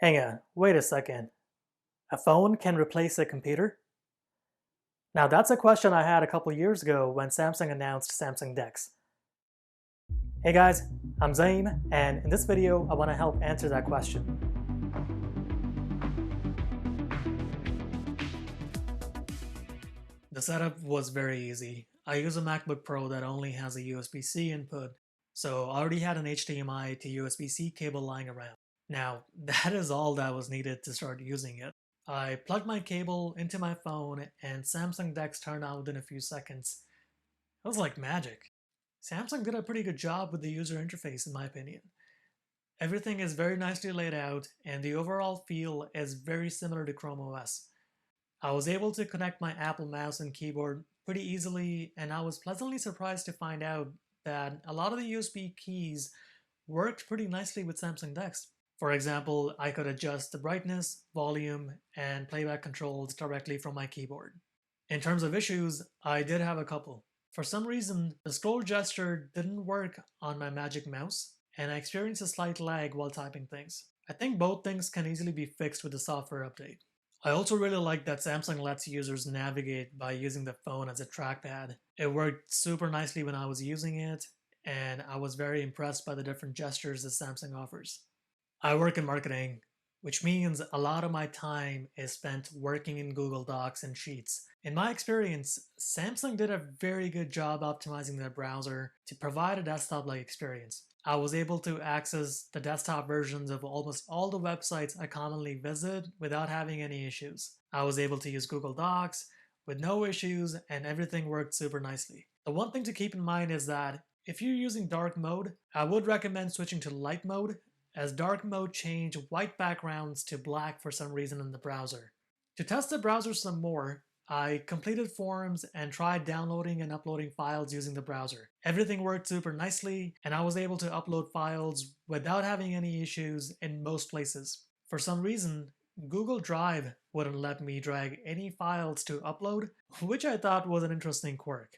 Hang on, wait a second. A phone can replace a computer? Now that's a question I had a couple years ago when Samsung announced Samsung Dex. Hey guys, I'm Zaim, and in this video I want to help answer that question. The setup was very easy. I use a Macbook Pro that only has a USB-C input, so I already had an HDMI to USB-C cable lying around. Now, that is all that was needed to start using it. I plugged my cable into my phone and Samsung Dex turned on within a few seconds. It was like magic. Samsung did a pretty good job with the user interface in my opinion. Everything is very nicely laid out and the overall feel is very similar to Chrome OS. I was able to connect my Apple mouse and keyboard pretty easily, and I was pleasantly surprised to find out that a lot of the USB keys worked pretty nicely with Samsung Dex. For example, I could adjust the brightness, volume, and playback controls directly from my keyboard. In terms of issues, I did have a couple. For some reason, the scroll gesture didn't work on my Magic Mouse, and I experienced a slight lag while typing things. I think both things can easily be fixed with the software update. I also really like that Samsung lets users navigate by using the phone as a trackpad. It worked super nicely when I was using it, and I was very impressed by the different gestures that Samsung offers. I work in marketing, which means a lot of my time is spent working in Google Docs and Sheets. In my experience, Samsung did a very good job optimizing their browser to provide a desktop-like experience. I was able to access the desktop versions of almost all the websites I commonly visit without having any issues. I was able to use Google Docs with no issues and everything worked super nicely. The one thing to keep in mind is that if you're using dark mode, I would recommend switching to light mode, as dark mode changed white backgrounds to black for some reason in the browser. To test the browser some more, I completed forums and tried downloading and uploading files using the browser. Everything worked super nicely, and I was able to upload files without having any issues in most places. For some reason, Google Drive wouldn't let me drag any files to upload, which I thought was an interesting quirk.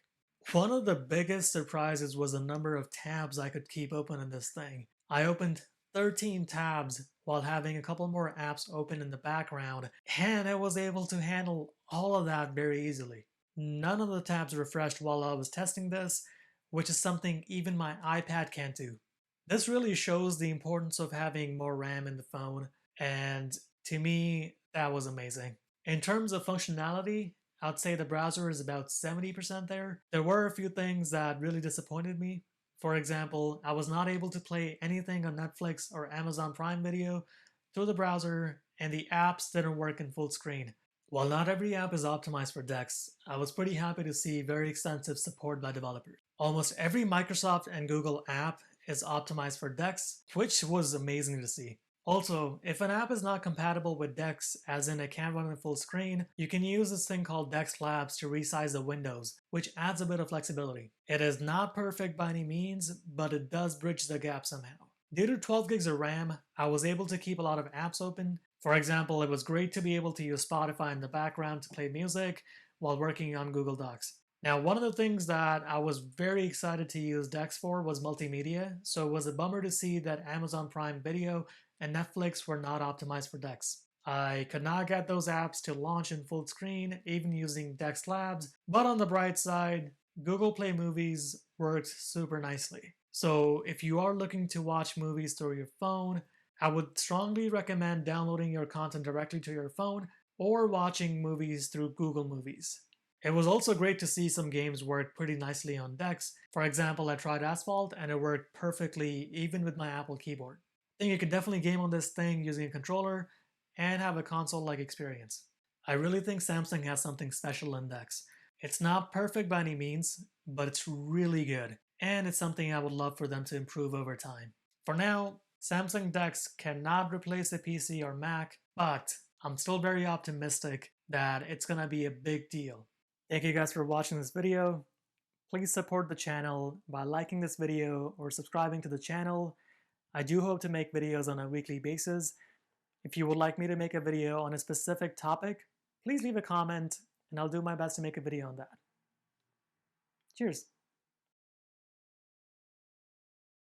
One of the biggest surprises was the number of tabs I could keep open in this thing. I opened 13 tabs while having a couple more apps open in the background, and I was able to handle all of that very easily. None of the tabs refreshed while I was testing this, which is something even my iPad can't do. This really shows the importance of having more RAM in the phone, and to me, that was amazing. In terms of functionality, I'd say the browser is about 70% there. There were a few things that really disappointed me. For example, I was not able to play anything on Netflix or Amazon Prime Video through the browser, and the apps didn't work in full screen. While not every app is optimized for Dex, I was pretty happy to see very extensive support by developers. Almost every Microsoft and Google app is optimized for Dex, which was amazing to see. Also, if an app is not compatible with Dex, as in it can't run in full screen, you can use this thing called Dex Labs to resize the windows, which adds a bit of flexibility. It is not perfect by any means, but it does bridge the gap somehow. Due to 12 gigs of RAM, I was able to keep a lot of apps open. For example, it was great to be able to use Spotify in the background to play music while working on Google Docs. Now, one of the things that I was very excited to use Dex for was multimedia, so it was a bummer to see that Amazon Prime Video and Netflix were not optimized for Dex. I could not get those apps to launch in full screen, even using Dex Labs, but on the bright side, Google Play Movies worked super nicely. So if you are looking to watch movies through your phone, I would strongly recommend downloading your content directly to your phone or watching movies through Google Movies. It was also great to see some games work pretty nicely on Dex. For example, I tried Asphalt and it worked perfectly even with my Apple keyboard. I think you could definitely game on this thing using a controller and have a console-like experience. I really think Samsung has something special in Dex. It's not perfect by any means, but it's really good, and it's something I would love for them to improve over time. For now, Samsung Dex cannot replace a PC or Mac, but I'm still very optimistic that it's gonna be a big deal. Thank you guys for watching this video. Please support the channel by liking this video or subscribing to the channel. I do hope to make videos on a weekly basis. If you would like me to make a video on a specific topic, please leave a comment and I'll do my best to make a video on that. Cheers!